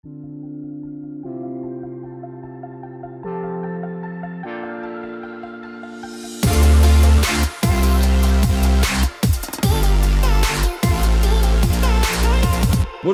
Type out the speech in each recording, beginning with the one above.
Bonjour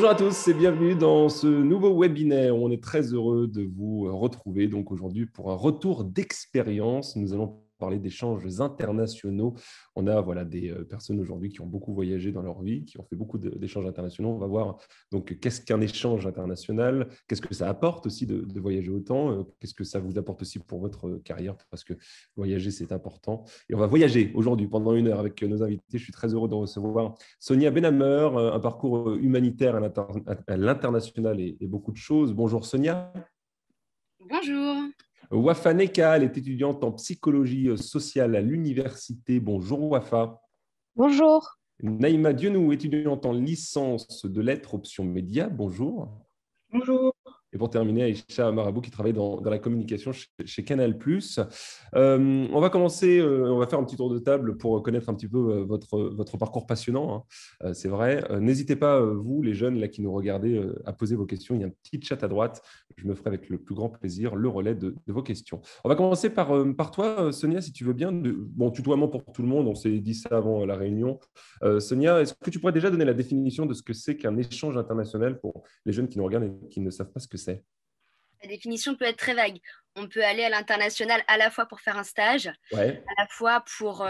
à tous et bienvenue dans ce nouveau webinaire. On est très heureux de vous retrouver donc aujourd'hui pour un retour d'expérience. Nous allons parler d'échanges internationaux. On a des personnes aujourd'hui qui ont beaucoup voyagé dans leur vie, qui ont fait beaucoup d'échanges internationaux. On va voir donc qu'est-ce qu'un échange international, qu'est-ce que ça apporte aussi de voyager autant, qu'est-ce que ça vous apporte aussi pour votre carrière, parce que voyager c'est important. Et on va voyager aujourd'hui pendant une heure avec nos invités. Je suis très heureux de recevoir Sonia Benhammer, un parcours humanitaire à l'international et beaucoup de choses. Bonjour Sonia. Bonjour. Wafa Neka, elle est étudiante en psychologie sociale à l'université. Bonjour Wafa. Bonjour. Naïma Dionou, étudiante en licence de lettres option média. Bonjour. Bonjour. Et pour terminer, Aïcha Marabou qui travaille dans la communication chez Canal+. On va commencer, on va faire un petit tour de table pour connaître un petit peu votre parcours passionnant, hein. C'est vrai. N'hésitez pas, vous, les jeunes là, qui nous regardez, à poser vos questions. Il y a un petit chat à droite. Je me ferai avec le plus grand plaisir le relais de vos questions. On va commencer par toi, Sonia, si tu veux bien. Bon, tutoiement pour tout le monde, on s'est dit ça avant la réunion. Sonia, est-ce que tu pourrais déjà donner la définition de ce que c'est qu'un échange international pour les jeunes qui nous regardent et qui ne savent pas ce que c'est? La définition peut être très vague. On peut aller à l'international à la fois pour faire un stage, Ouais. à la fois pour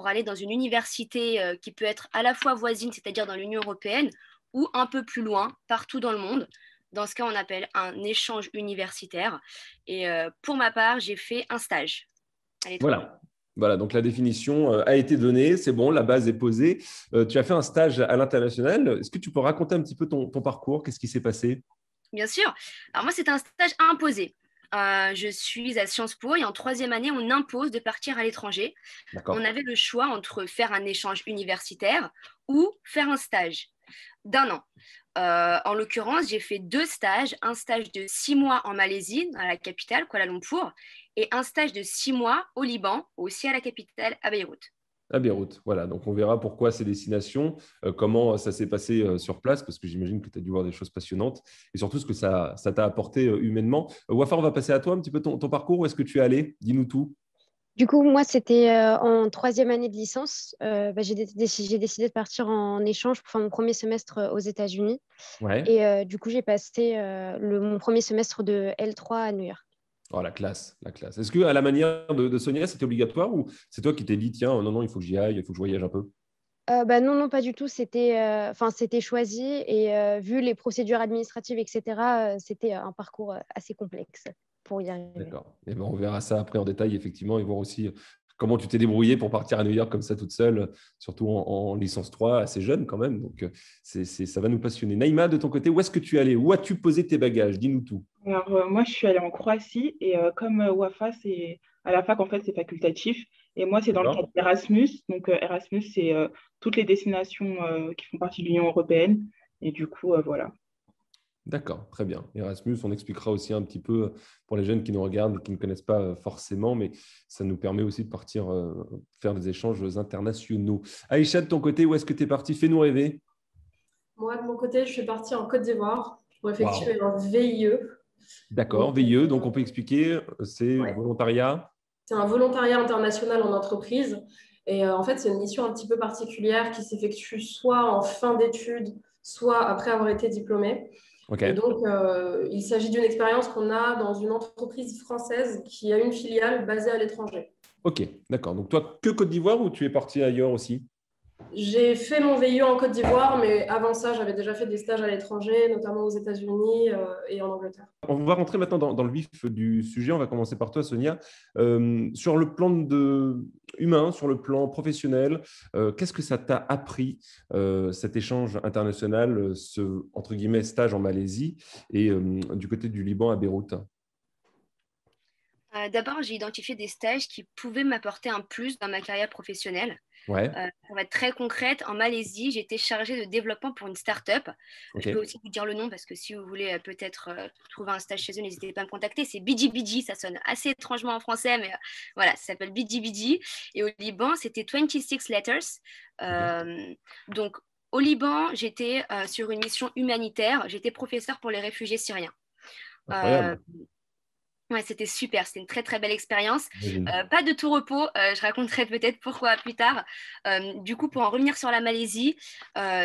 aller dans une université qui peut être à la fois voisine, c'est-à-dire dans l'Union européenne, ou un peu plus loin, partout dans le monde. Dans ce cas, on appelle un échange universitaire. Et pour ma part, j'ai fait un stage à l'étranger. Voilà, donc la définition a été donnée, c'est bon, la base est posée. Tu as fait un stage à l'international. Est-ce que tu peux raconter un petit peu ton parcours? Qu'est-ce qui s'est passé? Bien sûr. Alors moi, c'est un stage imposé. Je suis à Sciences Po et en troisième année, on impose de partir à l'étranger. D'accord. On avait le choix entre faire un échange universitaire ou faire un stage d'un an. En l'occurrence, j'ai fait 2 stages, un stage de 6 mois en Malaisie, à la capitale, Kuala Lumpur, et un stage de 6 mois au Liban, aussi à la capitale, à Beyrouth. À Beyrouth, voilà. Donc, on verra pourquoi ces destinations, comment ça s'est passé sur place, parce que j'imagine que tu as dû voir des choses passionnantes et surtout ce que ça t'a apporté humainement. Wafa, on va passer à toi un petit peu ton parcours. Où est-ce que tu es allé? Dis-nous tout. Du coup, moi, c'était en troisième année de licence. J'ai décidé de partir en échange pour faire mon premier semestre aux États-Unis. Ouais. Et du coup, j'ai passé mon premier semestre de L3 à New York. Oh, la classe, la classe. Est-ce qu'à la manière de Sonia, c'était obligatoire ou c'est toi qui t'es dit, tiens, non, il faut que j'y aille, il faut que je voyage un peu? Non, pas du tout. C'était choisi et vu les procédures administratives, etc., c'était un parcours assez complexe pour y arriver. D'accord. Et ben, on verra ça après en détail, effectivement, et voir aussi comment tu t'es débrouillée pour partir à New York comme ça toute seule, surtout en licence 3, assez jeune quand même. Donc, ça va nous passionner. Naïma, de ton côté, où est-ce que tu es allée? Où as-tu posé tes bagages? Dis-nous tout. Alors, moi, je suis allée en Croatie et comme Wafa, c'est à la fac, en fait, c'est facultatif. Et moi, c'est dans le D'accord. cadre d'Erasmus. Donc, Erasmus, c'est toutes les destinations qui font partie de l'Union européenne. Et du coup, voilà. D'accord, très bien. Erasmus, on expliquera aussi un petit peu pour les jeunes qui nous regardent et qui ne connaissent pas forcément, mais ça nous permet aussi de partir faire des échanges internationaux. Aïcha, de ton côté, où est-ce que tu es partie? Fais-nous rêver. Moi, de mon côté, je suis partie en Côte d'Ivoire pour effectuer Wow. un VIE. D'accord, Donc, VIE, donc on peut expliquer, c'est ouais. volontariat. C'est un volontariat international en entreprise. Et en fait, c'est une mission un petit peu particulière qui s'effectue soit en fin d'études, soit après avoir été diplômé. Ok. Et donc, il s'agit d'une expérience qu'on a dans une entreprise française qui a une filiale basée à l'étranger. Ok, d'accord. Donc toi, que Côte d'Ivoire ou tu es parti ailleurs aussi? J'ai fait mon VIE en Côte d'Ivoire, mais avant ça, j'avais déjà fait des stages à l'étranger, notamment aux États-Unis et en Angleterre. On va rentrer maintenant dans le vif du sujet. On va commencer par toi, Sonia. Sur le plan humain, sur le plan professionnel, qu'est-ce que ça t'a appris, cet échange international, ce, entre guillemets, stage en Malaisie et du côté du Liban à Beyrouth? D'abord, j'ai identifié des stages qui pouvaient m'apporter un plus dans ma carrière professionnelle. Ouais. Pour être très concrète, en Malaisie, j'étais chargée de développement pour une start-up. Ok. Je peux aussi vous dire le nom parce que si vous voulez peut-être trouver un stage chez eux, n'hésitez pas à me contacter. C'est Bidji. Ça sonne assez étrangement en français, mais voilà, ça s'appelle Bidji. Et au Liban, c'était 26 Letters. Donc, Au Liban, j'étais sur une mission humanitaire. J'étais professeur pour les réfugiés syriens. Incroyable. Ouais, c'était super, c'était une très très belle expérience. J'imagine. Pas de tout repos, je raconterai peut-être pourquoi plus tard. Du coup, pour en revenir sur la Malaisie,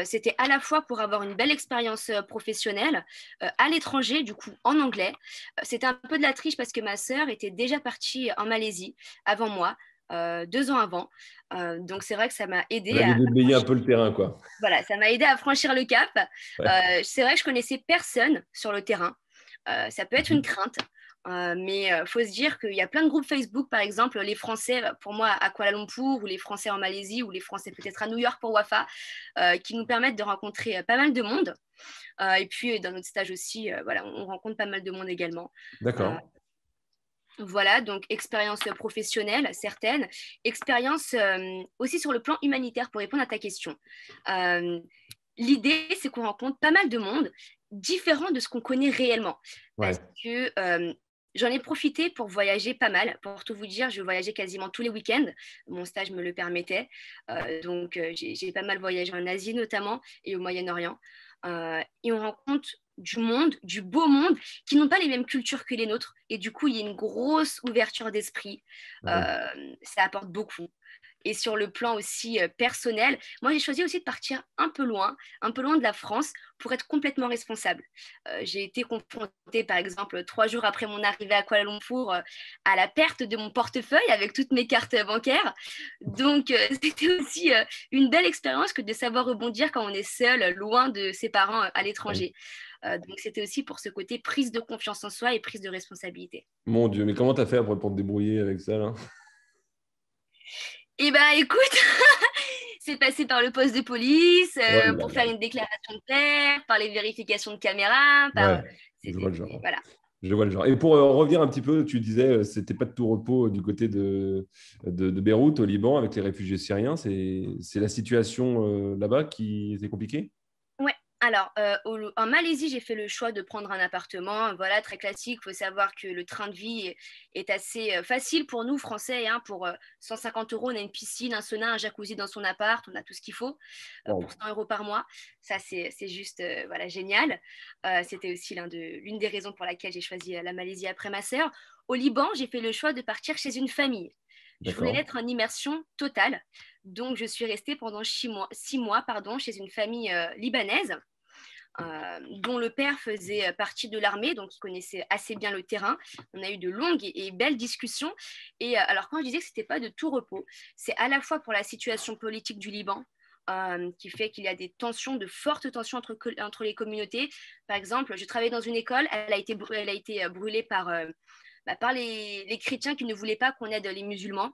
c'était à la fois pour avoir une belle expérience professionnelle à l'étranger, du coup en anglais. C'était un peu de la triche parce que ma sœur était déjà partie en Malaisie avant moi, 2 ans avant. Donc c'est vrai que ça m'a Elle aidé a dû déblayer un peu le terrain, quoi. voilà, ça m'a aidé à franchir le cap. Ouais. C'est vrai que je connaissais personne sur le terrain. Ça peut être une crainte. Mais il faut se dire qu'il y a plein de groupes Facebook, par exemple, les Français, pour moi, à Kuala Lumpur, ou les Français en Malaisie, ou les Français peut-être à New York pour Wafa, qui nous permettent de rencontrer pas mal de monde. Et puis, dans notre stage aussi, voilà, on rencontre pas mal de monde également. D'accord. Voilà, donc expérience professionnelle, certaine. Expérience aussi sur le plan humanitaire, pour répondre à ta question. L'idée, c'est qu'on rencontre pas mal de monde différent de ce qu'on connaît réellement. Ouais. Parce que j'en ai profité pour voyager pas mal. Pour tout vous dire, je voyageais quasiment tous les week-ends. Mon stage me le permettait. Donc, j'ai pas mal voyagé en Asie notamment et au Moyen-Orient. Et on rencontre du monde, du beau monde, qui n'ont pas les mêmes cultures que les nôtres. Et du coup, il y a une grosse ouverture d'esprit. Ouais. Ça apporte beaucoup. Et sur le plan aussi personnel, moi j'ai choisi aussi de partir un peu loin de la France pour être complètement responsable. J'ai été confrontée par exemple 3 jours après mon arrivée à Kuala Lumpur à la perte de mon portefeuille avec toutes mes cartes bancaires. Donc c'était aussi une belle expérience que de savoir rebondir quand on est seul, loin de ses parents à Ouais. l'étranger. Donc c'était aussi pour ce côté prise de confiance en soi et prise de responsabilité. Mon Dieu, mais comment t'as fait après pour te débrouiller avec ça, là? Eh ben écoute, c'est passé par le poste de police, Oh là pour là. faire une déclaration de perte, par les vérifications de caméra, Ouais, je vois le genre. voilà. Je vois le genre. Et pour revenir un petit peu, tu disais, c'était pas de tout repos du côté de Beyrouth, au Liban, avec les réfugiés syriens. C'est la situation là-bas qui était compliquée? Ouais. Alors, en Malaisie, j'ai fait le choix de prendre un appartement. Voilà, très classique. Il faut savoir que le train de vie est assez facile pour nous, Français. Hein, pour 150 euros, on a une piscine, un sauna, un jacuzzi dans son appart. On a tout ce qu'il faut pour Wow. 100 euros par mois. Ça, c'est juste voilà, génial. C'était aussi l'une des raisons pour laquelle j'ai choisi la Malaisie après ma sœur. Au Liban, j'ai fait le choix de partir chez une famille. Je voulais D'accord. être en immersion totale. Donc, je suis restée pendant 6 mois chez une famille libanaise dont le père faisait partie de l'armée, donc il connaissait assez bien le terrain. On a eu de longues et belles discussions. Et alors, quand je disais que ce n'était pas de tout repos, c'est à la fois pour la situation politique du Liban, qui fait qu'il y a des tensions, de fortes tensions entre les communautés. Par exemple, je travaillais dans une école, elle a été brûlée par les chrétiens qui ne voulaient pas qu'on aide les musulmans.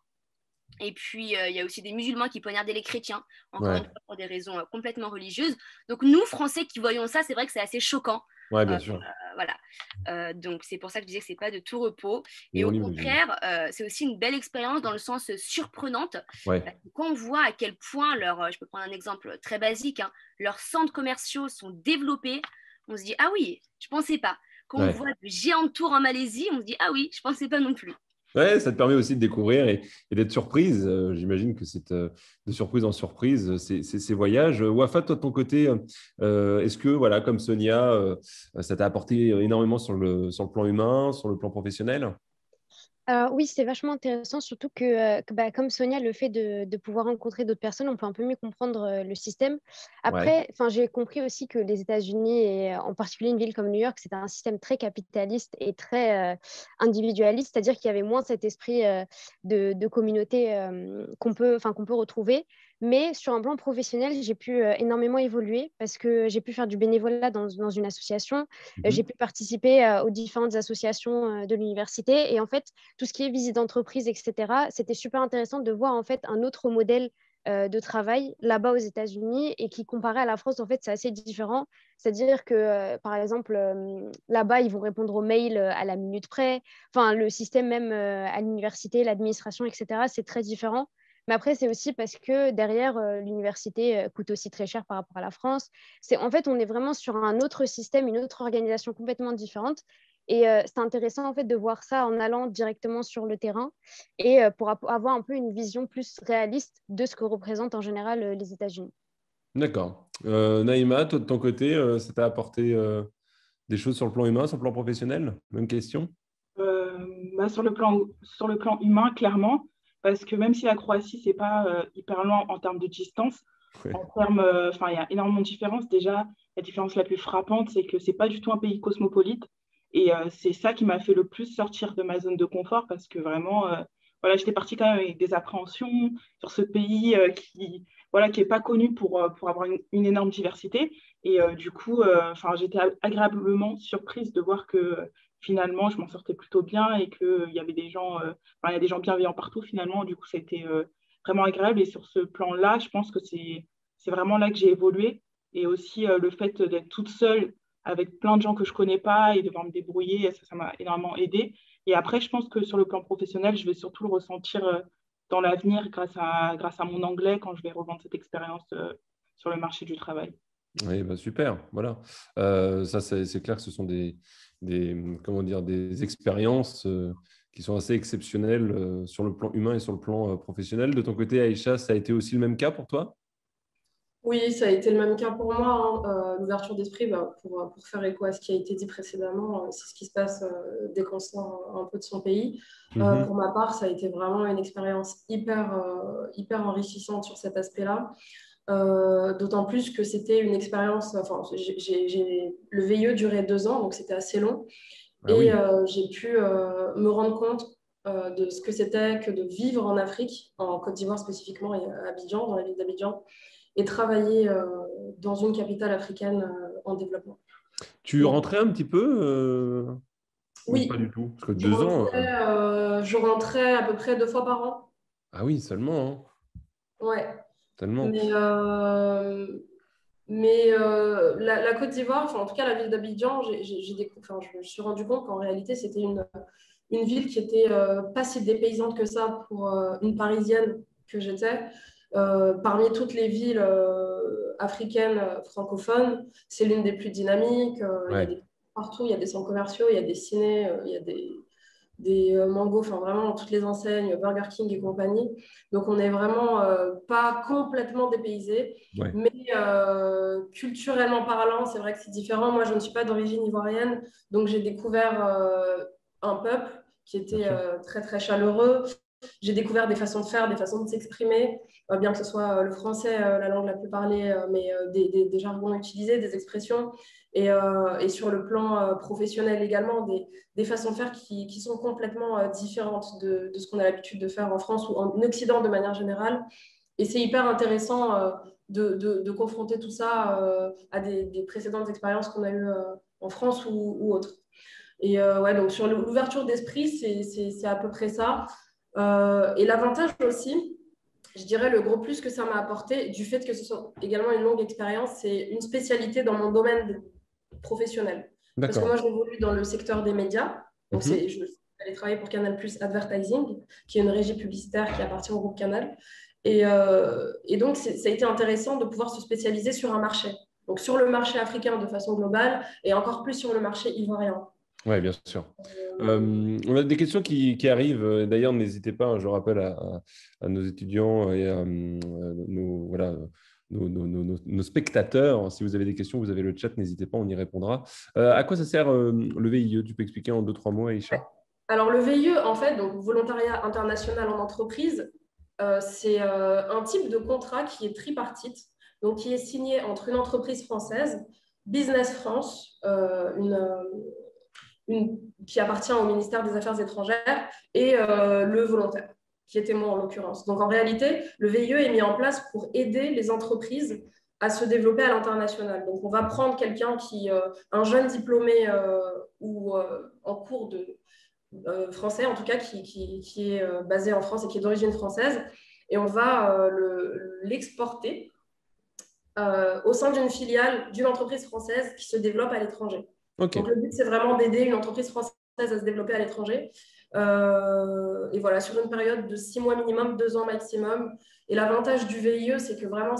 Et puis, il y a aussi des musulmans qui poignardaient les chrétiens, encore une Ouais, fois pour des raisons complètement religieuses. Donc, nous, Français qui voyons ça, c'est vrai que c'est assez choquant. ouais, Euh, bien sûr. voilà. Donc, c'est pour ça que je disais que ce n'est pas de tout repos. Et Et au on l'imagine. contraire, c'est aussi une belle expérience dans le sens surprenante. Ouais, Parce que quand on voit à quel point je peux prendre un exemple très basique, hein, leurs centres commerciaux sont développés, on se dit, ah oui, je ne pensais pas. Quand on ouais. voit de géants tours en Malaisie, on se dit, ah oui, je ne pensais pas non plus. Ouais, ça te permet aussi de découvrir et d'être surprise. J'imagine que c'est de surprise en surprise, ces voyages. Wafa, toi, de ton côté, est-ce que, voilà, comme Sonia, ça t'a apporté énormément sur le plan humain, sur le plan professionnel? Alors oui, c'est vachement intéressant, surtout bah, comme Sonia, le fait de pouvoir rencontrer d'autres personnes, on peut un peu mieux comprendre le système. Ouais, Après, j'ai compris aussi que les États-Unis, et en particulier une ville comme New York, c'est un système très capitaliste et très individualiste, c'est-à-dire qu'il y avait moins cet esprit de communauté qu'on peut retrouver. Mais sur un plan professionnel, j'ai pu énormément évoluer parce que j'ai pu faire du bénévolat dans une association. J'ai mhm. pu participer aux différentes associations de l'université. Et en fait, tout ce qui est visite d'entreprise, etc., c'était super intéressant de voir en fait un autre modèle de travail là-bas aux États-Unis et qui, comparé à la France, en fait, c'est assez différent. C'est-à-dire que, par exemple, là-bas, ils vont répondre aux mails à la minute près. Enfin, le système même à l'université, l'administration, etc., c'est très différent. Mais après, c'est aussi parce que derrière, l'université coûte aussi très cher par rapport à la France. En fait, on est vraiment sur un autre système, une autre organisation complètement différente. Et c'est intéressant en fait de voir ça en allant directement sur le terrain et pour avoir un peu une vision plus réaliste de ce que représentent en général les États-Unis. D'accord. Naïma, toi, de ton côté, ça t'a apporté des choses sur le plan humain, sur le plan professionnel? Même question? Bah, sur le plan humain, clairement, parce que même si la Croatie, c'est pas hyper loin en termes de distance, Ouais. en termes, enfin, il y a énormément de différences. Déjà, la différence la plus frappante, c'est que c'est pas du tout un pays cosmopolite. Et c'est ça qui m'a fait le plus sortir de ma zone de confort, parce que vraiment, voilà, j'étais partie quand même avec des appréhensions sur ce pays voilà, qui est pas connu pour avoir une énorme diversité. Et du coup, enfin, j'étais agréablement surprise de voir que finalement, je m'en sortais plutôt bien et qu'il y avait des gens, enfin, il y a des gens bienveillants partout finalement. Du coup, ça a été vraiment agréable. Et sur ce plan-là, je pense que c'est vraiment là que j'ai évolué. Et aussi le fait d'être toute seule avec plein de gens que je connais pas et devoir me débrouiller, ça m'a énormément aidé. Et après, je pense que sur le plan professionnel, je vais surtout le ressentir dans l'avenir grâce à mon anglais quand je vais revendre cette expérience sur le marché du travail. Oui, bah super, voilà. Ça, c'est clair que ce sont comment dire, des expériences qui sont assez exceptionnelles sur le plan humain et sur le plan professionnel. De ton côté, Aïcha, ça a été aussi le même cas pour toi? Oui, ça a été le même cas pour moi, hein. L'ouverture d'esprit, bah, pour faire écho à ce qui a été dit précédemment, c'est ce qui se passe dès qu'on sort un peu de son pays. Pour Mhm. ma part, ça a été vraiment une expérience hyper enrichissante sur cet aspect-là. D'autant plus que c'était une expérience, enfin, le VIE durait 2 ans, donc c'était assez long. Ah Et oui, j'ai pu me rendre compte de ce que c'était que de vivre en Afrique, en Côte d'Ivoire spécifiquement, et à Abidjan, dans la ville d'Abidjan, et travailler dans une capitale africaine en développement. tu Donc, rentrais un petit peu ou pas oui, du tout? Parce que 2 ans, je rentrais à peu près 2 fois par an. ah oui, seulement, hein, Ouais. tellement. Mais, la Côte d'Ivoire, enfin, en tout cas la ville d'Abidjan, enfin, je me suis rendu compte qu'en réalité, c'était une ville qui était pas si dépaysante que ça pour une Parisienne que j'étais. Parmi toutes les villes africaines francophones, c'est l'une des plus dynamiques. Il y a Ouais. partout, il y a des centres commerciaux, il y a des cinés, il y a des mangos, enfin vraiment toutes les enseignes, Burger King et compagnie. Donc on n'est vraiment pas complètement dépaysé, Ouais. mais culturellement parlant, c'est vrai que c'est différent. Moi, je ne suis pas d'origine ivoirienne, donc j'ai découvert un peuple qui Bien était sûr. très très chaleureux. J'ai découvert des façons de faire, des façons de s'exprimer, bien que ce soit le français, la langue la plus parlée, mais des jargons utilisés, des expressions. Et sur le plan professionnel également, des façons de faire qui sont complètement différentes de ce qu'on a l'habitude de faire en France ou en Occident de manière générale. Et c'est hyper intéressant de confronter tout ça à des précédentes expériences qu'on a eues en France ou autres. Et ouais, donc sur l'ouverture d'esprit, c'est à peu près ça. Et l'avantage aussi, je dirais le gros plus que ça m'a apporté, du fait que ce soit également une longue expérience, c'est une spécialité dans mon domaine professionnel. Parce que moi, D'accord. j'évolue dans le secteur des médias. Donc, Mhm. je allais travailler pour Canal Plus Advertising, qui est une régie publicitaire qui appartient au groupe Canal. Et donc, ça a été intéressant de pouvoir se spécialiser sur un marché. Donc, sur le marché africain de façon globale et encore plus sur le marché ivoirien. Oui, bien sûr. Euh, On a des questions qui arrivent. D'ailleurs, n'hésitez pas, hein, je rappelle à nos étudiants et à voilà, nos spectateurs. Si vous avez des questions, vous avez le chat, n'hésitez pas, on y répondra. À quoi ça sert le VIE? Tu peux expliquer en 2-3 mots, Aïcha? Alors, le VIE, en fait, donc volontariat international en entreprise, c'est un type de contrat qui est tripartite, donc qui est signé entre une entreprise française, Business France, qui appartient au ministère des Affaires étrangères, et le volontaire, qui était moi en l'occurrence. Donc en réalité, le VIE est mis en place pour aider les entreprises à se développer à l'international. Donc on va prendre quelqu'un un jeune diplômé ou en cours de français, en tout cas, qui est basé en France et qui est d'origine française, et on va l'exporter au sein d'une filiale d'une entreprise française qui se développe à l'étranger. Ok. Donc, le but, c'est vraiment d'aider une entreprise française à se développer à l'étranger. Et voilà, sur une période de 6 mois minimum, 2 ans maximum. Et l'avantage du VIE, c'est que vraiment,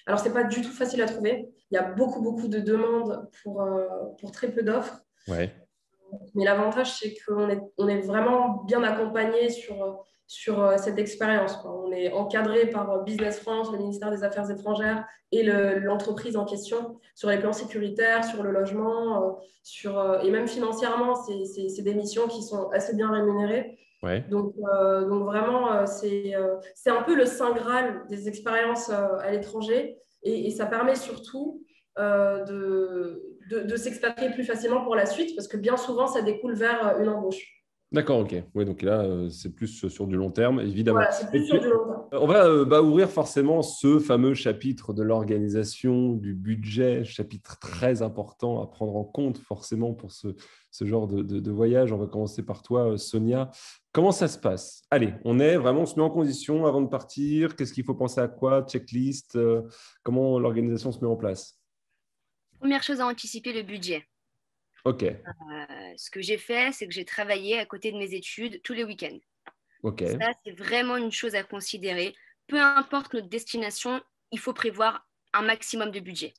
alors, c'est pas du tout facile à trouver. Il y a beaucoup de demandes pour très peu d'offres. Ouais. Mais l'avantage, c'est on est vraiment bien accompagné sur cette expérience, quoi. On est encadré par Business France, le ministère des Affaires étrangères et l'entreprise en question sur les plans sécuritaires, sur le logement, et même financièrement, c'est des missions qui sont assez bien rémunérées. Ouais. Donc vraiment, c'est un peu le saint Graal des expériences à l'étranger et ça permet surtout de s'expatrier plus facilement pour la suite parce que bien souvent, ça découle vers une embauche. D'accord, ok. Oui, donc là, c'est plus sur du long terme, évidemment. Voilà, c'est plus sur du long terme. On va ouvrir forcément ce fameux chapitre de l'organisation, du budget, chapitre très important à prendre en compte forcément pour ce genre de voyage. On va commencer par toi, Sonia. Comment ça se passe? Allez, on se met en condition avant de partir. Qu'est-ce qu'il faut penser à quoi? Checklist, comment l'organisation se met en place? Première chose à anticiper, le budget. Ok. Ce que j'ai fait, c'est que j'ai travaillé à côté de mes études tous les week-ends. Ok. Ça, c'est vraiment une chose à considérer. Peu importe notre destination, il faut prévoir un maximum de budget.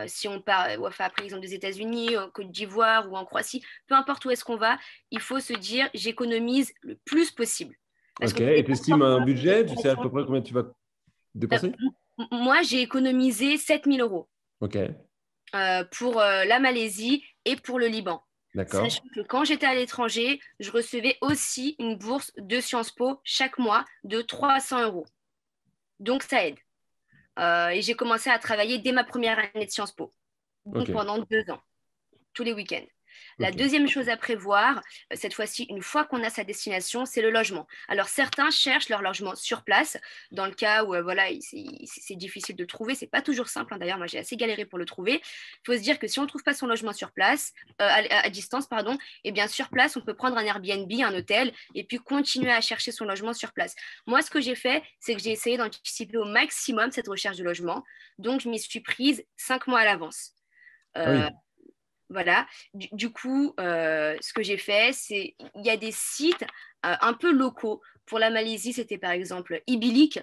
Si on part, par exemple, des États-Unis, en Côte d'Ivoire ou en Croatie, peu importe où est-ce qu'on va, il faut se dire j'économise le plus possible. Ok. Et tu estimes un budget? Tu sais à peu près combien tu vas dépenser? Moi, j'ai économisé 7 000 euros. Ok. Pour la Malaisie et pour le Liban. D'accord. Sachant que quand j'étais à l'étranger, je recevais aussi une bourse de Sciences Po chaque mois de 300 euros. Donc, ça aide. Et j'ai commencé à travailler dès ma première année de Sciences Po. Donc, pendant 2 ans, tous les week-ends. La deuxième chose à prévoir, cette fois-ci, une fois qu'on a sa destination, c'est le logement. Alors, certains cherchent leur logement sur place, dans le cas où c'est difficile de le trouver. C'est pas toujours simple, hein. D'ailleurs, moi, j'ai assez galéré pour le trouver. Il faut se dire que si on ne trouve pas son logement sur place, à distance, pardon, et bien sur place, on peut prendre un Airbnb, un hôtel, et puis continuer à chercher son logement sur place. Moi, ce que j'ai fait, c'est que j'ai essayé d'anticiper au maximum cette recherche de logement. Donc, je m'y suis prise 5 mois à l'avance. Oui. Voilà, du coup, ce que j'ai fait, c'est il y a des sites un peu locaux. Pour la Malaisie, c'était par exemple Ibilik,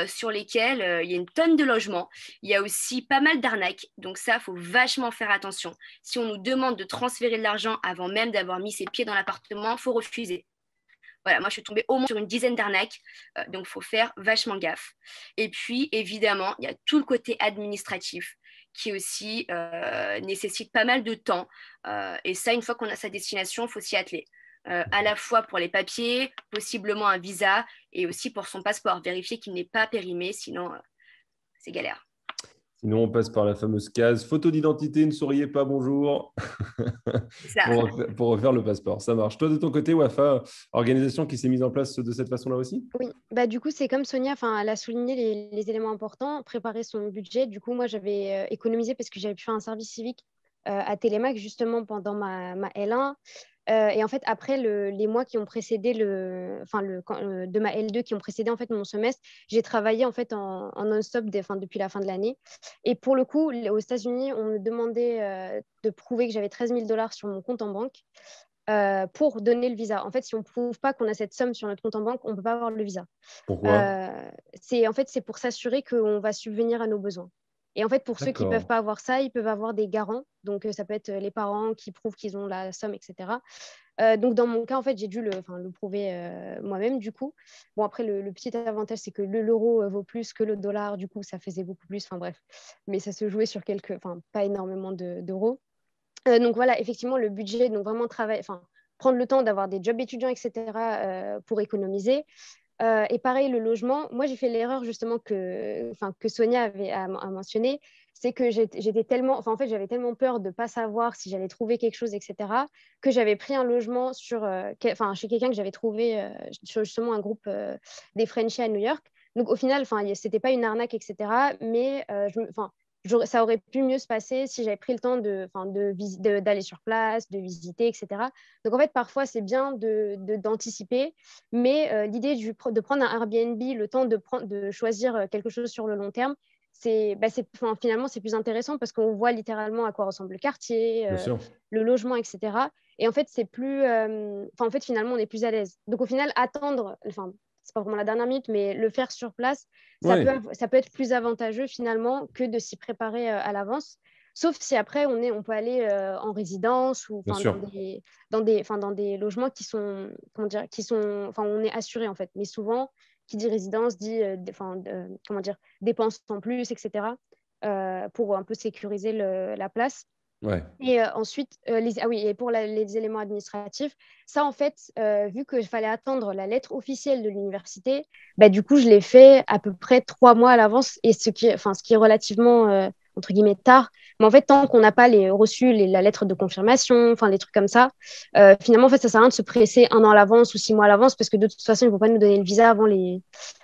sur lesquels il y a une tonne de logements. Il y a aussi pas mal d'arnaques, donc ça, il faut vachement faire attention. Si on nous demande de transférer de l'argent avant même d'avoir mis ses pieds dans l'appartement, il faut refuser. Voilà, moi, je suis tombée au moins sur une dizaine d'arnaques, donc il faut faire vachement gaffe. Et puis, évidemment, il y a tout le côté administratif qui aussi nécessite pas mal de temps. Et ça, une fois qu'on a sa destination, il faut s'y atteler. À la fois pour les papiers, possiblement un visa, et aussi pour son passeport. Vérifier qu'il n'est pas périmé, sinon c'est galère. Sinon, on passe par la fameuse case photo d'identité, ne souriez pas, bonjour, pour refaire le passeport. Ça marche. Toi, de ton côté, Wafa, organisation qui s'est mise en place de cette façon-là aussi? Oui, du coup, c'est comme Sonia, elle a souligné les éléments importants, préparer son budget. Du coup, moi, j'avais économisé parce que j'avais pu faire un service civique à Télémac, justement, pendant ma L1. Et en fait, après les mois qui ont précédé de ma L2 qui ont précédé en fait mon semestre, j'ai travaillé en fait en non-stop depuis la fin de l'année. Et pour le coup, aux États-Unis, on me demandait de prouver que j'avais 13 000 $ sur mon compte en banque pour donner le visa. En fait, si on ne prouve pas qu'on a cette somme sur notre compte en banque, on ne peut pas avoir le visa. Pourquoi? C'est pour s'assurer qu'on va subvenir à nos besoins. Et en fait, pour ceux qui ne peuvent pas avoir ça, ils peuvent avoir des garants. Donc, ça peut être les parents qui prouvent qu'ils ont la somme, etc. Donc, dans mon cas, en fait, j'ai dû le prouver moi-même, du coup. Bon, après, le petit avantage, c'est que l'euro vaut plus que le dollar. Du coup, ça faisait beaucoup plus. Enfin, bref. Mais ça se jouait sur pas énormément d'euros. Donc, voilà, effectivement, le budget, donc vraiment prendre le temps d'avoir des jobs étudiants, etc., pour économiser. Et pareil, le logement, moi j'ai fait l'erreur justement que Sonia a mentionné, c'est que j'étais tellement, en fait j'avais tellement peur de ne pas savoir si j'allais trouver quelque chose, etc., que j'avais pris un logement chez quelqu'un que j'avais trouvé sur justement un groupe des Frenchies à New York. Donc au final, c'était pas une arnaque, etc., mais ça aurait pu mieux se passer si j'avais pris le temps d'aller sur place, de visiter, etc. Donc, en fait, parfois, c'est bien d'anticiper, mais l'idée de prendre un Airbnb, le temps de choisir quelque chose sur le long terme, finalement, c'est plus intéressant parce qu'on voit littéralement à quoi ressemble le quartier, le logement, etc. Et en fait, finalement, on est plus à l'aise. Donc, au final, attendre, c'est pas vraiment la dernière minute, mais le faire sur place, ça peut être plus avantageux finalement que de s'y préparer à l'avance. sauf si après, on peut aller en résidence ou dans des logements qui sont, comment dire, on est assuré en fait. Mais souvent, qui dit résidence dit comment dire, dépenses en plus, etc. Pour un peu sécuriser la place. Ouais. Et ensuite, et pour les éléments administratifs, ça, en fait, vu qu'il fallait attendre la lettre officielle de l'université, bah, du coup, je l'ai fait à peu près 3 mois à l'avance, et ce qui est relativement, entre guillemets, tard. Mais en fait, tant qu'on n'a pas reçu la lettre de confirmation, enfin, des trucs comme ça, finalement, en fait, ça ne sert à rien de se presser 1 an à l'avance ou 6 mois à l'avance, parce que de toute façon, ils ne vont pas nous donner le visa avant les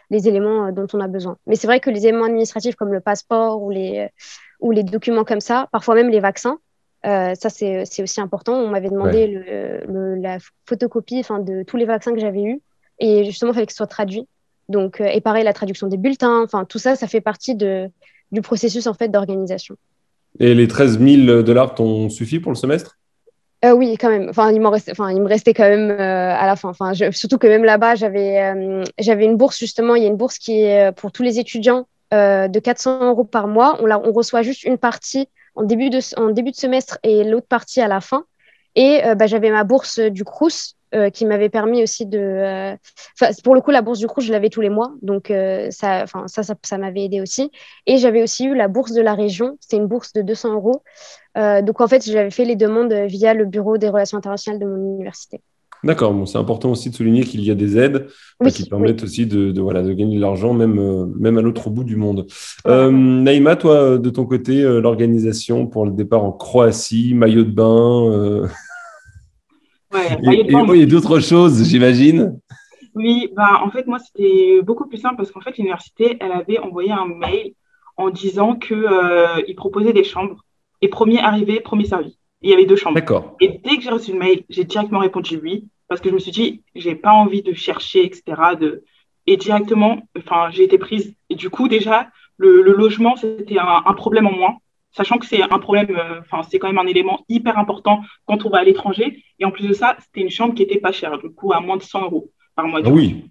éléments dont on a besoin. Mais c'est vrai que les éléments administratifs comme le passeport ou les documents comme ça, parfois même les vaccins, ça c'est aussi important. On m'avait demandé la photocopie de tous les vaccins que j'avais eus et justement il fallait que ce soit traduit. Donc, et pareil, la traduction des bulletins, tout ça, ça fait partie du processus en fait d'organisation. Et les 13 000 $ t'ont suffi pour le semestre? Oui, quand même. Il me restait quand même à la fin. Surtout que même là-bas, j'avais une bourse, justement. Il y a une bourse qui est pour tous les étudiants de 400 € par mois. On reçoit juste une partie en début de semestre et l'autre partie à la fin. Et j'avais ma bourse du Crous qui m'avait permis aussi pour le coup, la bourse du Crous, je l'avais tous les mois. Donc, ça m'avait aidé aussi. Et j'avais aussi eu la bourse de la région. C'était une bourse de 200 €. Donc, en fait, j'avais fait les demandes via le bureau des relations internationales de mon université. D'accord, bon, c'est important aussi de souligner qu'il y a des aides qui permettent aussi de gagner de l'argent, même à l'autre bout du monde. Voilà. Naïma, toi, de ton côté, l'organisation pour le départ en Croatie, maillot de bain, et d'autres choses, j'imagine. Oui, en fait, moi, c'était beaucoup plus simple parce qu'en fait, l'université, elle avait envoyé un mail en disant qu'ils proposaient des chambres. Et premier arrivé, premier servi. Il y avait 2 chambres. D'accord. Et dès que j'ai reçu le mail, j'ai directement répondu oui, parce que je me suis dit, j'ai pas envie de chercher, etc. Et directement, j'ai été prise. Et du coup, déjà, le logement, c'était un problème en moins, sachant que c'est un problème, c'est quand même un élément hyper important quand on va à l'étranger. Et en plus de ça, c'était une chambre qui était pas chère, du coup, à moins de 100 € par mois. Oui.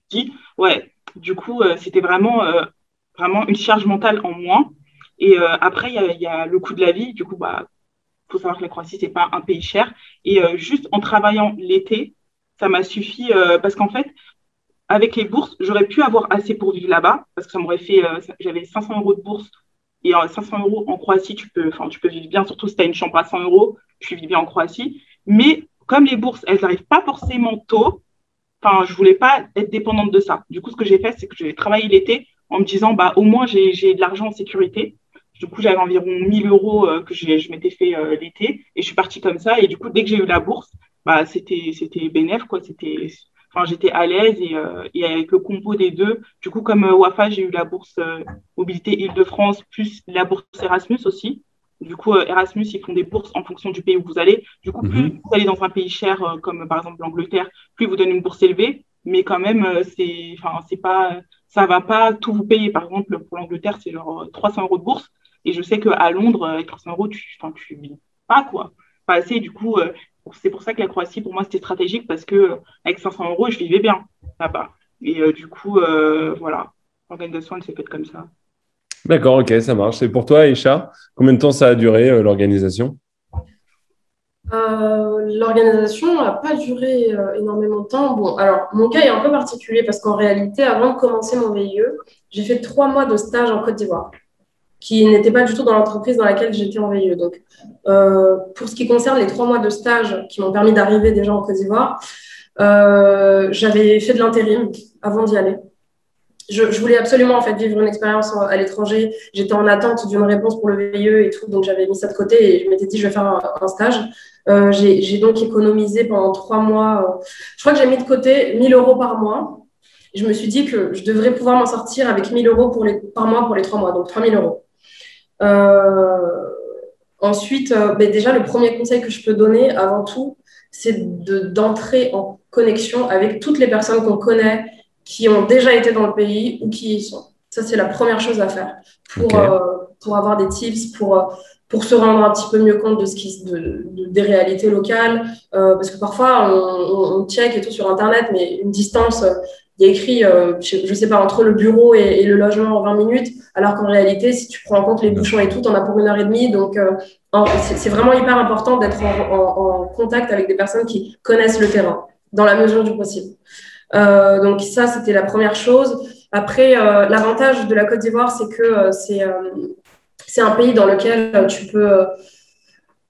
Du coup, c'était vraiment une charge mentale en moins. Et après, il y a le coût de la vie. Du coup, faut savoir que la Croatie, c'est pas un pays cher. Et juste en travaillant l'été, ça m'a suffi parce qu'en fait, avec les bourses, j'aurais pu avoir assez pour vivre là-bas parce que ça m'aurait fait, j'avais 500 € de bourse. Et 500 € en Croatie, tu peux vivre bien, surtout si tu as une chambre à 100 €, tu vis bien en Croatie. Mais comme les bourses, elles n'arrivent pas forcément tôt, je voulais pas être dépendante de ça. Du coup, ce que j'ai fait, c'est que j'ai travaillé l'été en me disant, au moins, j'ai de l'argent en sécurité. Du coup, j'avais environ 1 000 € que je m'étais fait l'été et je suis partie comme ça. Et du coup, dès que j'ai eu la bourse, c'était bénéf, quoi. J'étais à l'aise et avec le combo des deux. Du coup, comme Wafa, j'ai eu la bourse Mobilité Île-de-France plus la bourse Erasmus aussi. Du coup, Erasmus, ils font des bourses en fonction du pays où vous allez. Du coup, plus vous allez dans un pays cher, comme par exemple l'Angleterre, plus vous donnez une bourse élevée. Mais quand même, ça va pas tout vous payer. Par exemple, pour l'Angleterre, c'est genre 300 € de bourse. Et je sais qu'à Londres, avec 300 €, tu vis pas, quoi. Pas assez. Du coup, c'est pour ça que la Croatie, pour moi, c'était stratégique parce que avec 500 €, je vivais bien là-bas. Et du coup, voilà, l'organisation, elle s'est faite comme ça. D'accord, ok, ça marche. Et pour toi, Aïcha, combien de temps ça a duré, l'organisation? L'organisation n'a pas duré énormément de temps. Bon, alors, mon cas est un peu particulier parce qu'en réalité, avant de commencer mon VIE, j'ai fait 3 mois de stage en Côte d'Ivoire, qui n'était pas du tout dans l'entreprise dans laquelle j'étais en VIE. Donc, pour ce qui concerne les 3 mois de stage qui m'ont permis d'arriver déjà en Côte d'Ivoire, j'avais fait de l'intérim avant d'y aller. Je voulais absolument en fait vivre une expérience à l'étranger. J'étais en attente d'une réponse pour le VIE et tout, donc j'avais mis ça de côté et je m'étais dit je vais faire un stage. J'ai donc économisé pendant 3 mois. Je crois que j'ai mis de côté 1 000 € par mois. Je me suis dit que je devrais pouvoir m'en sortir avec 1 000 € par mois pour les 3 mois, donc 3 000 €. Ensuite, déjà, le premier conseil que je peux donner avant tout, c'est d'entrer en connexion avec toutes les personnes qu'on connaît, qui ont déjà été dans le pays ou qui y sont. Ça, c'est la première chose à faire pour avoir des tips, pour se rendre un petit peu mieux compte des réalités locales. Parce que parfois, on check et tout sur Internet, mais une distance il y a écrit, je ne sais pas, entre le bureau et le logement en 20 minutes, alors qu'en réalité, si tu prends en compte les bouchons et tout, tu en as pour 1 heure et demie. Donc, c'est vraiment hyper important d'être en contact avec des personnes qui connaissent le terrain, dans la mesure du possible. Donc, ça, c'était la première chose. Après, l'avantage de la Côte d'Ivoire, c'est que c'est un pays dans lequel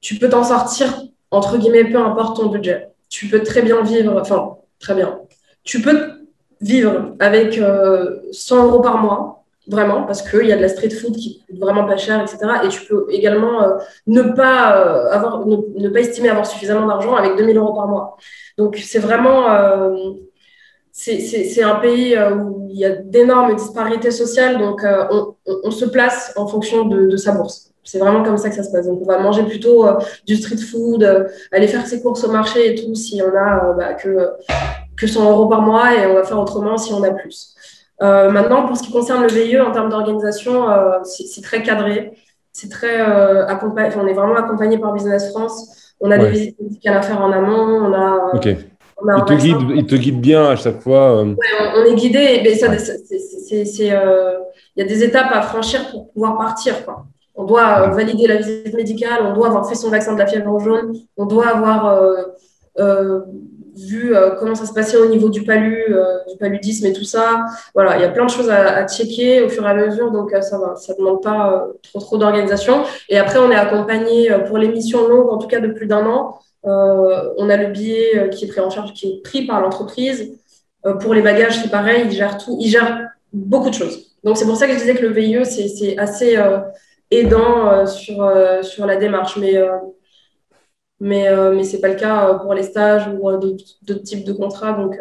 tu peux t'en sortir, entre guillemets, peu importe ton budget. Tu peux très bien vivre, enfin, très bien. Tu peux vivre avec 100 euros par mois, vraiment, parce qu'il y a de la street food qui coûte vraiment pas cher, etc. Et tu peux également ne pas estimer avoir suffisamment d'argent avec 2 000 euros par mois. Donc, c'est vraiment... c'est un pays où il y a d'énormes disparités sociales, donc on se place en fonction de sa bourse. C'est vraiment comme ça que ça se passe. Donc, on va manger plutôt du street food, aller faire ses courses au marché et tout, si on a que 100 euros par mois, et on va faire autrement si on a plus. Maintenant, pour ce qui concerne le VIE, en termes d'organisation, c'est très cadré. C'est très on est vraiment accompagné par Business France. On a des visites médicales à faire en amont. On a, Ok. Il te guide bien à chaque fois. Ouais, on est guidé. Mais il y a des étapes à franchir pour pouvoir partir, quoi. On doit valider la visite médicale, on doit avoir fait son vaccin de la fièvre jaune, on doit avoir vu comment ça se passait au niveau du paludisme et tout ça. Voilà, il y a plein de choses à checker au fur et à mesure, donc ça va, ça ne demande pas trop d'organisation. Et après, on est accompagné pour les missions longues, en tout cas de plus d'1 an. On a le billet qui est pris en charge, qui est pris par l'entreprise. Pour les bagages, c'est pareil, ils gèrent tout, ils gèrent beaucoup de choses. Donc, c'est pour ça que je disais que le VIE, c'est assez aidant sur la démarche. Mais ce n'est pas le cas pour les stages ou d'autres types de contrats. Donc,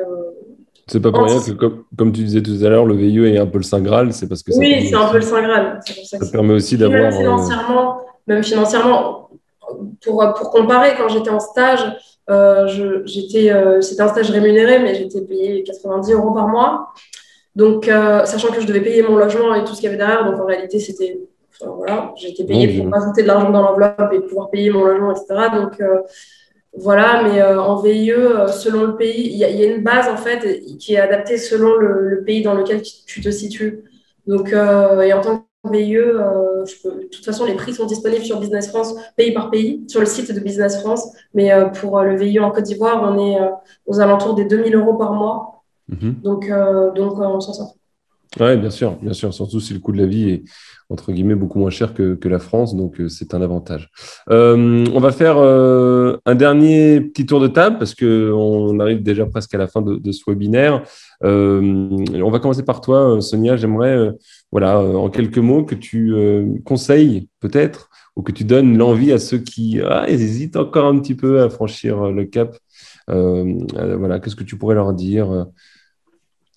c'est pas pour rien que, comme tu disais tout à l'heure, le VIE est un peu le Saint Graal. C'est parce que oui, c'est un peu le Saint Graal. C'est pour ça que ça permet aussi d'avoir. Même financièrement, pour comparer, quand j'étais en stage, c'était un stage rémunéré, mais j'étais payée 90 euros par mois. Donc, sachant que je devais payer mon logement et tout ce qu'il y avait derrière, donc en réalité, voilà, j'ai été payée pour ajouter de l'argent dans l'enveloppe et pouvoir payer mon logement, etc. Donc, voilà, mais en VIE, selon le pays, il y a une base, en fait, qui est adaptée selon le pays dans lequel tu te situes. Donc, et en tant que VIE, de toute façon, les prix sont disponibles sur Business France, pays par pays, sur le site de Business France. Mais pour le VIE en Côte d'Ivoire, on est aux alentours des 2 000 euros par mois. Donc, on s'en sort. Oui, bien sûr, surtout si le coût de la vie est, entre guillemets, beaucoup moins cher que la France, donc c'est un avantage. On va faire un dernier petit tour de table, parce qu'on arrive déjà presque à la fin de ce webinaire. On va commencer par toi, Sonia. J'aimerais, en quelques mots, que tu conseilles peut-être, ou que tu donnes l'envie à ceux qui hésitent encore un petit peu à franchir le cap. Qu'est-ce que tu pourrais leur dire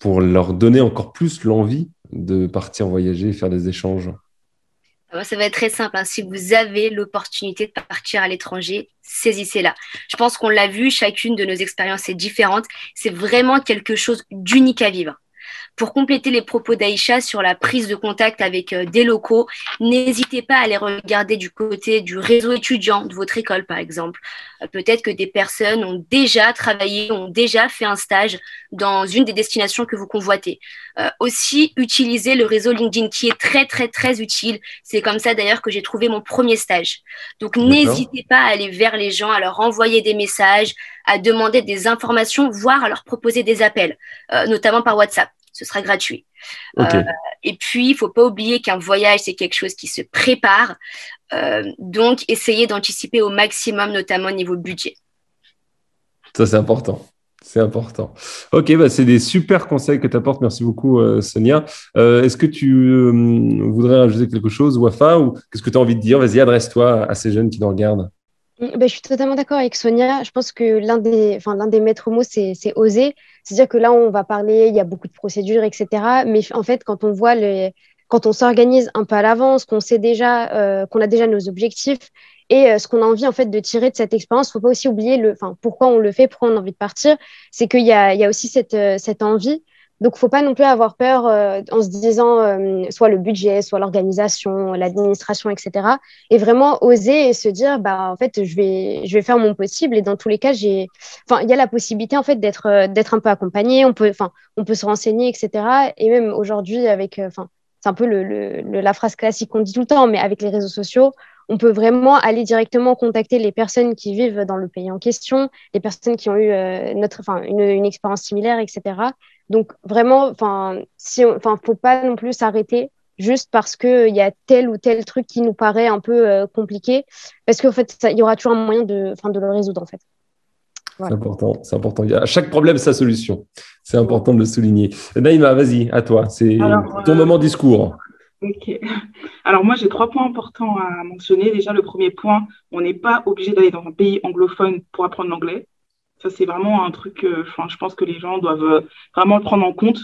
pour leur donner encore plus l'envie de partir voyager et faire des échanges? Ça va être très simple. Si vous avez l'opportunité de partir à l'étranger, saisissez-la. Je pense qu'on l'a vu, chacune de nos expériences est différente. C'est vraiment quelque chose d'unique à vivre. Pour compléter les propos d'Aïcha sur la prise de contact avec des locaux, n'hésitez pas à aller regarder du côté du réseau étudiant de votre école, par exemple. Peut-être que des personnes ont déjà travaillé, ont déjà fait un stage dans une des destinations que vous convoitez. Aussi, utilisez le réseau LinkedIn qui est très, très, très utile. C'est comme ça d'ailleurs que j'ai trouvé mon premier stage. Donc, n'hésitez pas à aller vers les gens, à leur envoyer des messages, à demander des informations, voire à leur proposer des appels, notamment par WhatsApp. Ce sera gratuit. Et puis, il ne faut pas oublier qu'un voyage, c'est quelque chose qui se prépare. Donc, essayez d'anticiper au maximum, notamment au niveau budget. Ça, c'est important. C'est important. Ok, c'est des super conseils que tu apportes. Merci beaucoup, Sonia. Est-ce que tu voudrais rajouter quelque chose, Wafa, ou qu'est-ce que tu as envie de dire? Vas-y, adresse-toi à ces jeunes qui nous regardent. Je suis totalement d'accord avec Sonia. Je pense que l'un des maîtres mots, c'est oser. C'est-à-dire que là, on va parler, il y a beaucoup de procédures, etc. Mais en fait, quand on s'organise un peu à l'avance, qu'on sait déjà, qu'on a déjà nos objectifs et ce qu'on a envie en fait de tirer de cette expérience, il ne faut pas aussi oublier pourquoi on le fait, pourquoi on a envie de partir. C'est qu'il y a aussi cette envie. Donc, il ne faut pas non plus avoir peur en se disant soit le budget, soit l'organisation, l'administration, etc. Et vraiment oser et se dire, bah, en fait, je vais faire mon possible. Et dans tous les cas, il y a la possibilité en fait, d'être un peu accompagné. On peut se renseigner, etc. Et même aujourd'hui, c'est un peu la phrase classique qu'on dit tout le temps, mais avec les réseaux sociaux, on peut vraiment aller directement contacter les personnes qui vivent dans le pays en question, les personnes qui ont eu une expérience similaire, etc. Donc vraiment, faut pas non plus s'arrêter juste parce qu'il y a tel ou tel truc qui nous paraît un peu compliqué, parce qu'en fait, il y aura toujours un moyen de le résoudre, en fait. Voilà. C'est important. Il y a à chaque problème sa solution. C'est important de le souligner. Naïma, vas-y, à toi. C'est ton moment discours. Ok. Alors moi, j'ai 3 points importants à mentionner. Déjà, le premier point, on n'est pas obligé d'aller dans un pays anglophone pour apprendre l'anglais. Ça, c'est vraiment un truc, je pense que les gens doivent vraiment le prendre en compte.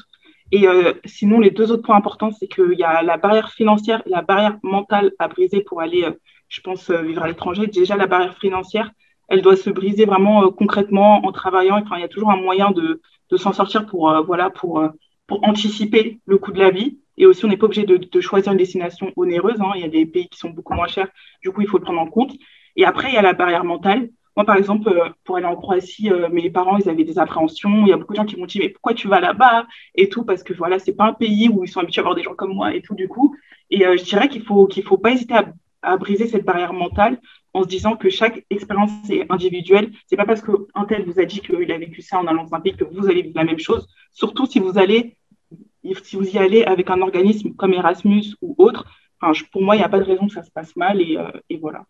Et sinon, les 2 autres points importants, c'est qu'il y a la barrière financière et la barrière mentale à briser pour aller, je pense, vivre à l'étranger. Déjà, la barrière financière, elle doit se briser vraiment concrètement en travaillant. Enfin, il y a toujours un moyen de s'en sortir pour anticiper le coût de la vie. Et aussi, on n'est pas obligé de choisir une destination onéreuse. Hein. Il y a des pays qui sont beaucoup moins chers. Du coup, il faut le prendre en compte. Et après, il y a la barrière mentale. Moi, par exemple, pour aller en Croatie, mes parents, ils avaient des appréhensions. Il y a beaucoup de gens qui m'ont dit, mais pourquoi tu vas là-bas et tout, parce que voilà, c'est pas un pays où ils sont habitués à avoir des gens comme moi et tout, du coup. Et je dirais qu'il faut pas hésiter à briser cette barrière mentale en se disant que chaque expérience est individuelle. C'est pas parce qu'un tel vous a dit qu'il a vécu ça en allant dans un pays que vous allez vivre la même chose. Surtout si vous y allez avec un organisme comme Erasmus ou autre. Enfin, pour moi, il n'y a pas de raison que ça se passe mal et voilà.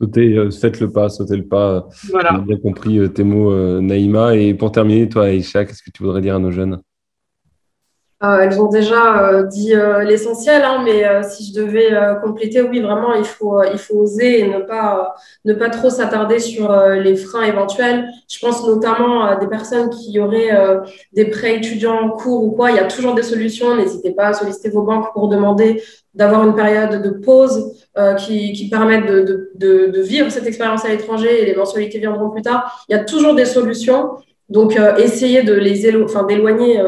Faites le pas, sautez le pas. Voilà. J'ai bien compris tes mots, Naïma. Et pour terminer, toi, Aïcha, qu'est-ce que tu voudrais dire à nos jeunes? Elles ont déjà dit l'essentiel, hein, mais si je devais compléter, oui, vraiment, il faut oser et ne pas trop s'attarder sur les freins éventuels. Je pense notamment à des personnes qui auraient des prêts étudiants en cours ou quoi. Il y a toujours des solutions. N'hésitez pas à solliciter vos banques pour demander d'avoir une période de pause qui permette de vivre cette expérience à l'étranger et les mensualités viendront plus tard. Il y a toujours des solutions. Donc, essayez d'éloigner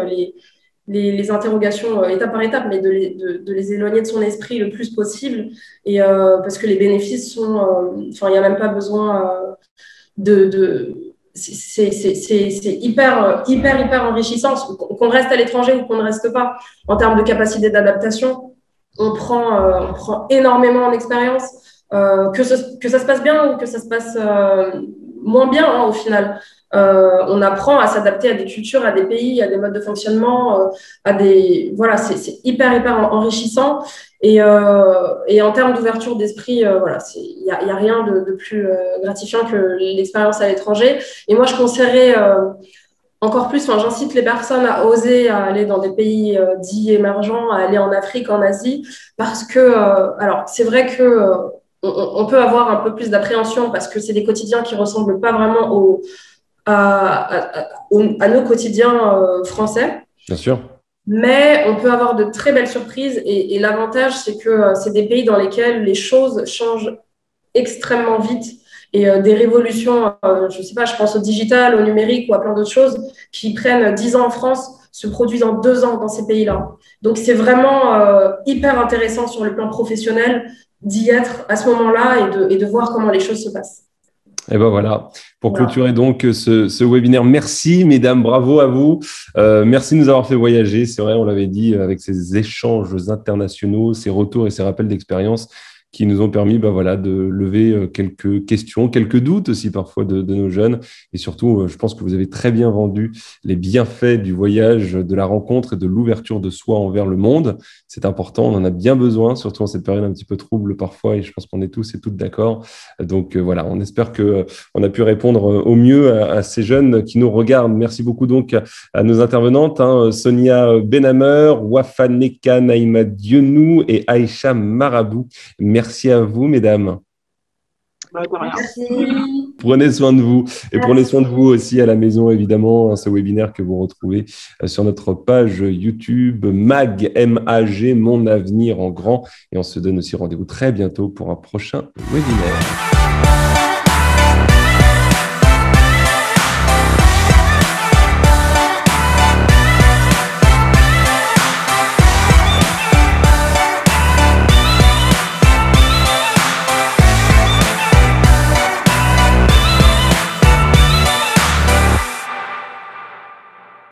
les interrogations étape par étape, mais de les éloigner de son esprit le plus possible. Et parce que les bénéfices sont... il n'y a même pas besoin c'est hyper enrichissant. Qu'on reste à l'étranger ou qu'on ne reste pas, en termes de capacité d'adaptation, on prend énormément en expérience, que ça se passe bien ou que ça se passe moins bien, hein, au final. On apprend à s'adapter à des cultures, à des pays, à des modes de fonctionnement, c'est hyper enrichissant. Et en termes d'ouverture d'esprit, il y a rien de plus gratifiant que l'expérience à l'étranger. Et moi, je conseillerais encore plus, j'incite les personnes à oser à aller dans des pays dits émergents, à aller en Afrique, en Asie, parce que, alors, c'est vrai que on peut avoir un peu plus d'appréhension parce que c'est des quotidiens qui ressemblent pas vraiment à nos quotidiens français. Bien sûr. Mais on peut avoir de très belles surprises et l'avantage, c'est que c'est des pays dans lesquels les choses changent extrêmement vite et des révolutions, je sais pas, je pense au digital, au numérique ou à plein d'autres choses qui prennent 10 ans en France se produisent en 2 ans dans ces pays-là. Donc, c'est vraiment hyper intéressant sur le plan professionnel d'y être à ce moment-là et de voir comment les choses se passent. Et ben voilà, pour clôturer donc ce webinaire, merci mesdames, bravo à vous. Merci de nous avoir fait voyager, c'est vrai, on l'avait dit, avec ces échanges internationaux, ces retours et ces rappels d'expérience qui nous ont permis de lever quelques questions, quelques doutes aussi parfois de nos jeunes. Et surtout, je pense que vous avez très bien vendu les bienfaits du voyage, de la rencontre et de l'ouverture de soi envers le monde. C'est important, on en a bien besoin, surtout en cette période un petit peu trouble parfois, et je pense qu'on est tous et toutes d'accord. Donc voilà, on espère qu'on a pu répondre au mieux à ces jeunes qui nous regardent. Merci beaucoup donc à nos intervenantes, Sonia Benhammer, Wafa Neka, Naïma Dionou et Aïcha Marabou. Merci à vous, mesdames. Merci. Prenez soin de vous et prenez soin de vous aussi à la maison, évidemment. Ce webinaire que vous retrouvez sur notre page YouTube MAG, M-A-G, Mon Avenir en Grand. Et on se donne aussi rendez-vous très bientôt pour un prochain webinaire.